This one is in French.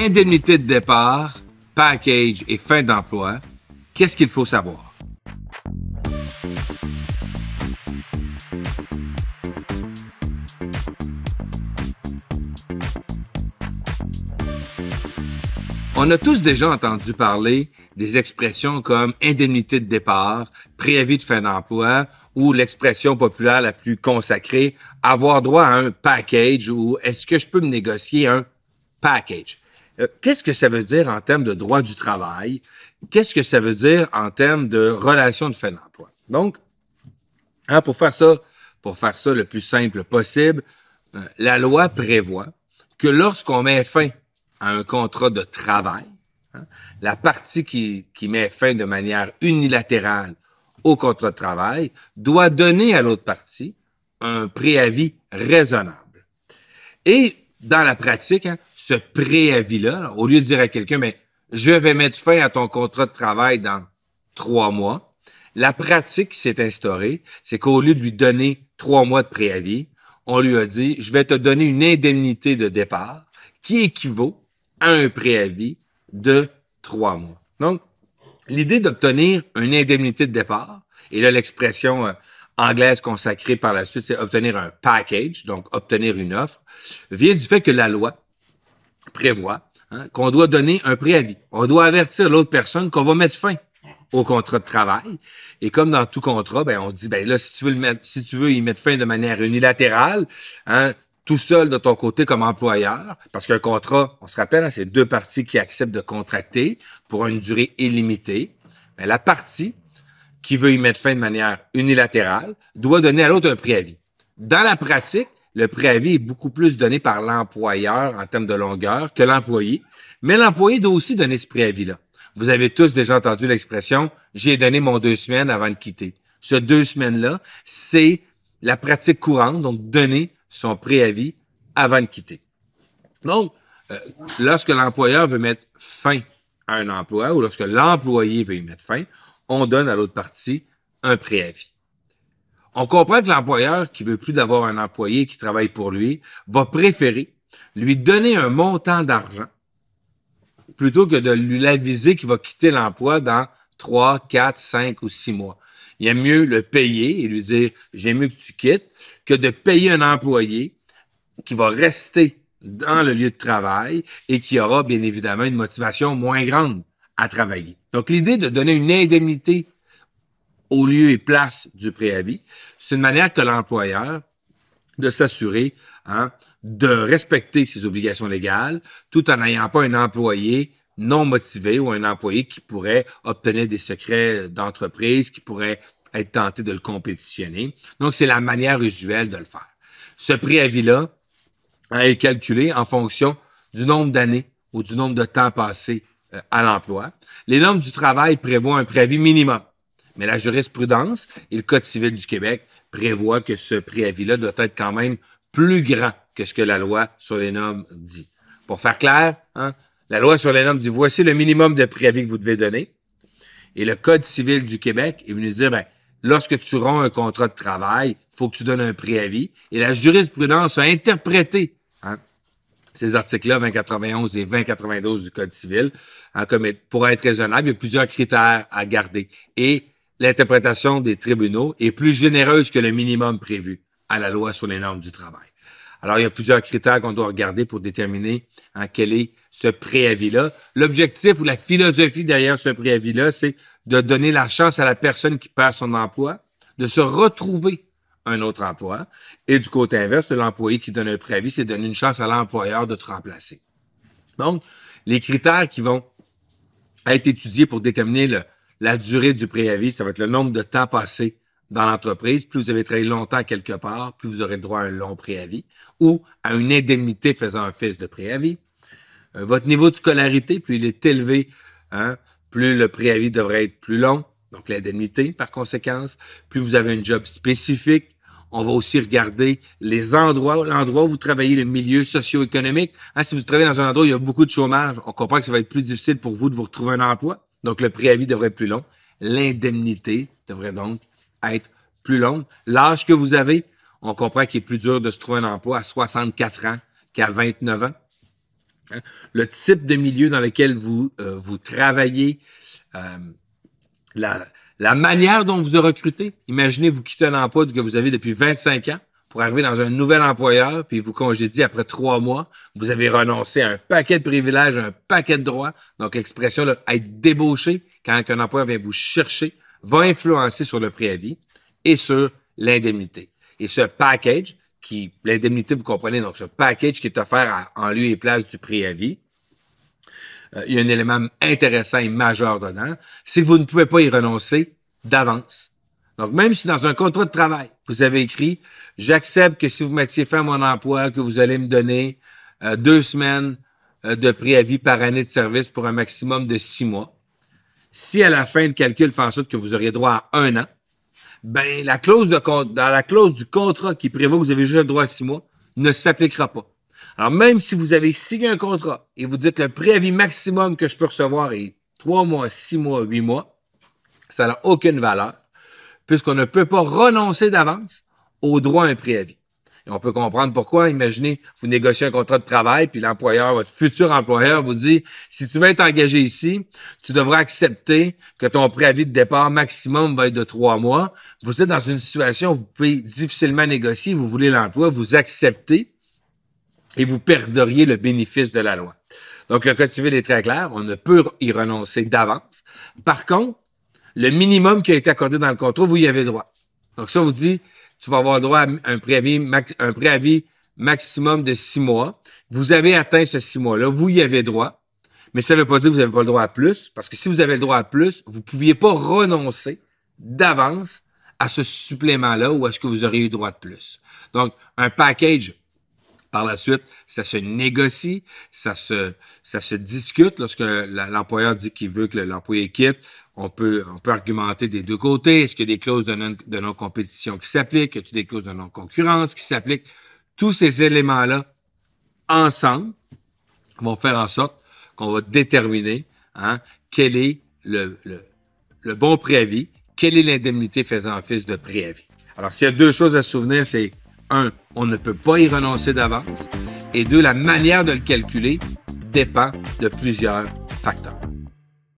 Indemnité de départ, package et fin d'emploi, qu'est-ce qu'il faut savoir? On a tous déjà entendu parler des expressions comme indemnité de départ, préavis de fin d'emploi ou l'expression populaire la plus consacrée, avoir droit à un package ou est-ce que je peux me négocier un package? Qu'est-ce que ça veut dire en termes de droit du travail? Qu'est-ce que ça veut dire en termes de relation de fin d'emploi? Donc, pour faire ça le plus simple possible, la loi prévoit que lorsqu'on met fin à un contrat de travail, la partie qui met fin de manière unilatérale au contrat de travail doit donner à l'autre partie un préavis raisonnable. Et dans la pratique, ce préavis-là, au lieu de dire à quelqu'un, mais je vais mettre fin à ton contrat de travail dans 3 mois, la pratique qui s'est instaurée, c'est qu'au lieu de lui donner 3 mois de préavis, on lui a dit, je vais te donner une indemnité de départ qui équivaut à un préavis de 3 mois. Donc, l'idée d'obtenir une indemnité de départ, et là, l'expression anglaise consacrée par la suite, c'est obtenir un package, donc obtenir une offre, vient du fait que la loi prévoit qu'on doit donner un préavis. On doit avertir l'autre personne qu'on va mettre fin au contrat de travail. Et comme dans tout contrat, ben on dit, ben là, si tu veux y mettre fin de manière unilatérale, tout seul de ton côté comme employeur, parce qu'un contrat, on se rappelle, c'est 2 parties qui acceptent de contracter pour une durée illimitée. Ben, la partie qui veut y mettre fin de manière unilatérale doit donner à l'autre un préavis. Dans la pratique, le préavis est beaucoup plus donné par l'employeur en termes de longueur que l'employé, mais l'employé doit aussi donner ce préavis-là. Vous avez tous déjà entendu l'expression « j'ai donné mon 2 semaines avant de quitter ». Ce 2 semaines-là, c'est la pratique courante, donc donner son préavis avant de quitter. Donc, lorsque l'employeur veut mettre fin à un emploi ou lorsque l'employé veut y mettre fin, on donne à l'autre partie un préavis. On comprend que l'employeur qui veut plus d'avoir un employé qui travaille pour lui va préférer lui donner un montant d'argent plutôt que de lui l'aviser qu'il va quitter l'emploi dans 3, 4, 5 ou 6 mois. Il aime mieux le payer et lui dire « j'aime mieux que tu quittes » que de payer un employé qui va rester dans le lieu de travail et qui aura bien évidemment une motivation moins grande à travailler. Donc, l'idée de donner une indemnité au lieu et place du préavis, c'est une manière que l'employeur de s'assurer de respecter ses obligations légales tout en n'ayant pas un employé non motivé ou un employé qui pourrait obtenir des secrets d'entreprise, qui pourrait être tenté de le compétitionner. Donc, c'est la manière usuelle de le faire. Ce préavis-là est calculé en fonction du nombre d'années ou du nombre de temps passé à l'emploi. Les normes du travail prévoient un préavis minimum. Mais la jurisprudence et le Code civil du Québec prévoient que ce préavis-là doit être quand même plus grand que ce que la loi sur les normes dit. Pour faire clair, la loi sur les normes dit voici le minimum de préavis que vous devez donner. Et le Code civil du Québec est venu dire, ben, lorsque tu romps un contrat de travail, il faut que tu donnes un préavis. Et la jurisprudence a interprété ces articles-là, 2091 et 2092 du Code civil, comme pour être raisonnable, il y a plusieurs critères à garder. Et l'interprétation des tribunaux est plus généreuse que le minimum prévu à la loi sur les normes du travail. Alors, il y a plusieurs critères qu'on doit regarder pour déterminer quel est ce préavis-là. L'objectif ou la philosophie derrière ce préavis-là, c'est de donner la chance à la personne qui perd son emploi de se retrouver un autre emploi. Et du côté inverse, de l'employé qui donne un préavis, c'est donner une chance à l'employeur de te remplacer. Donc, les critères qui vont être étudiés pour déterminer la durée du préavis, ça va être le nombre de temps passé dans l'entreprise. Plus vous avez travaillé longtemps quelque part, plus vous aurez le droit à un long préavis ou à une indemnité faisant office de préavis. Votre niveau de scolarité, plus il est élevé, plus le préavis devrait être plus long. Donc, l'indemnité, par conséquence, plus vous avez un job spécifique. On va aussi regarder l'endroit où vous travaillez, le milieu socio-économique. Si vous travaillez dans un endroit où il y a beaucoup de chômage, on comprend que ça va être plus difficile pour vous de vous retrouver un emploi. Donc, le préavis devrait être plus long. L'indemnité devrait donc être plus longue. L'âge que vous avez, on comprend qu'il est plus dur de se trouver un emploi à 64 ans qu'à 29 ans. Hein? Le type de milieu dans lequel vous travaillez, la manière dont vous êtes recruté. Imaginez, vous quittez un emploi que vous avez depuis 25 ans pour arriver dans un nouvel employeur, puis vous congédiez après 3 mois. Vous avez renoncé à un paquet de privilèges, un paquet de droits. Donc, l'expression là, être débauché, quand un employeur vient vous chercher, va influencer sur le préavis et sur l'indemnité. Et ce package, l'indemnité, vous comprenez, donc ce package qui est offert en lieu et place du préavis, il y a un élément intéressant et majeur dedans, c'est que vous ne pouvez pas y renoncer d'avance. Donc, même si dans un contrat de travail, vous avez écrit « J'accepte que si vous mettiez fin à mon emploi, que vous allez me donner 2 semaines de préavis par année de service pour un maximum de 6 mois. » Si à la fin, le calcul fait en sorte que vous auriez droit à 1 an, ben dans la clause du contrat qui prévoit que vous avez juste le droit à 6 mois, ne s'appliquera pas. Alors, même si vous avez signé un contrat et vous dites le préavis maximum que je peux recevoir est 3 mois, 6 mois, 8 mois, ça n'a aucune valeur, puisqu'on ne peut pas renoncer d'avance au droit à un préavis. Et on peut comprendre pourquoi. Imaginez, vous négociez un contrat de travail, puis l'employeur, votre futur employeur vous dit, si tu veux être engagé ici, tu devras accepter que ton préavis de départ maximum va être de 3 mois. Vous êtes dans une situation où vous pouvez difficilement négocier, vous voulez l'emploi, vous acceptez, et vous perdriez le bénéfice de la loi. Donc, le Code civil est très clair, on ne peut y renoncer d'avance. Par contre, le minimum qui a été accordé dans le contrat, vous y avez droit. Donc, ça vous dit, tu vas avoir droit à un préavis maximum de 6 mois. Vous avez atteint ce 6 mois-là, vous y avez droit, mais ça ne veut pas dire que vous n'avez pas le droit à plus, parce que si vous avez le droit à plus, vous ne pouviez pas renoncer d'avance à ce supplément-là ou à ce que vous auriez eu droit de plus. Donc, un package, par la suite, ça se négocie, ça se discute. Lorsque l'employeur dit qu'il veut que l'employé quitte, on peut argumenter des deux côtés. Est-ce qu'il y a des clauses de non-compétition qui s'appliquent? Y a-t-il des clauses de non-concurrence qui s'appliquent? Tous ces éléments-là, ensemble, vont faire en sorte qu'on va déterminer quel est le bon préavis, quelle est l'indemnité faisant office de préavis. Alors, s'il y a 2 choses à se souvenir, c'est 1, on ne peut pas y renoncer d'avance. Et 2, la manière de le calculer dépend de plusieurs facteurs.